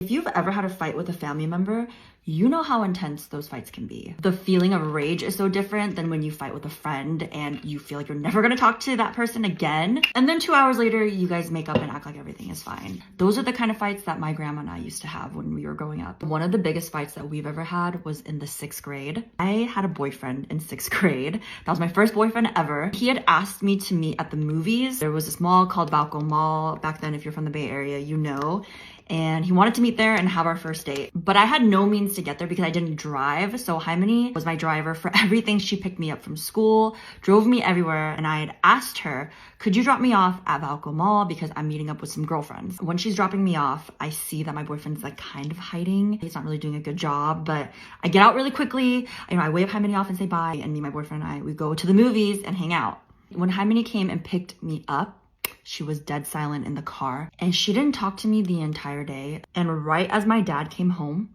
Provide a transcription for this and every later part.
If you've ever had a fight with a family member, you know how intense those fights can be. The feeling of rage is so different than when you fight with a friend and you feel like you're never gonna talk to that person again. And then 2 hours later, you guys make up and act like everything is fine. Those are the kind of fights that my grandma and I used to have when we were growing up. One of the biggest fights that we've ever had was in the 6th grade. I had a boyfriend in 6th grade. That was my first boyfriend ever. He had asked me to meet at the movies. There was this mall called Valco Mall. Back then, if you're from the Bay Area, you know. And he wanted to meet there and have our first date. But I had no means to get there because I didn't drive. So Haimani was my driver for everything. She picked me up from school, drove me everywhere. And I had asked her, could you drop me off at Valco Mall because I'm meeting up with some girlfriends. When she's dropping me off, I see that my boyfriend's like kind of hiding. He's not really doing a good job, but I get out really quickly. I wave Haimani off and say bye. And me, my boyfriend and I, we go to the movies and hang out. When Haimani came and picked me up, she was dead silent in the car and she didn't talk to me the entire day. And right as my dad came home,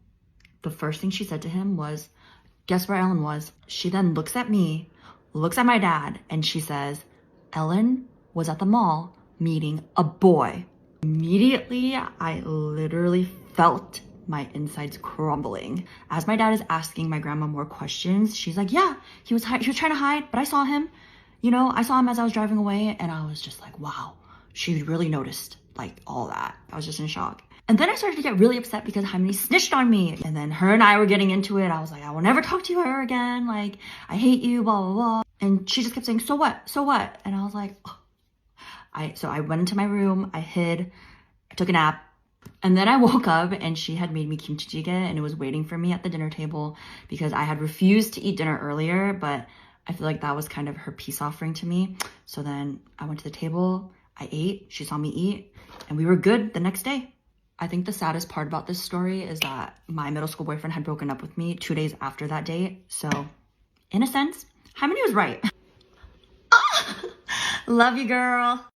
the first thing she said to him was, guess where Ellen was? She then looks at me, looks at my dad, and she says, Ellen was at the mall meeting a boy. Immediately, I literally felt my insides crumbling. As my dad is asking my grandma more questions, she's like, yeah, he was trying to hide, but I saw him. You know, I saw him as I was driving away and I was just like, wow, she really noticed like all that. I was just in shock. And then I started to get really upset because Haimani snitched on me. And then her and I were getting into it. I was like, I will never talk to her again. Like, I hate you, blah, blah, blah. And she just kept saying, so what? So what? And I was like, oh. So I went into my room, I hid, I took a nap. And then I woke up and she had made me kimchi jjigae and it was waiting for me at the dinner table because I had refused to eat dinner earlier, but I feel like that was kind of her peace offering to me. So then I went to the table, I ate, she saw me eat, and we were good the next day. I think the saddest part about this story is that my middle school boyfriend had broken up with me 2 days after that date. So in a sense, Haimani was right. Love you, girl.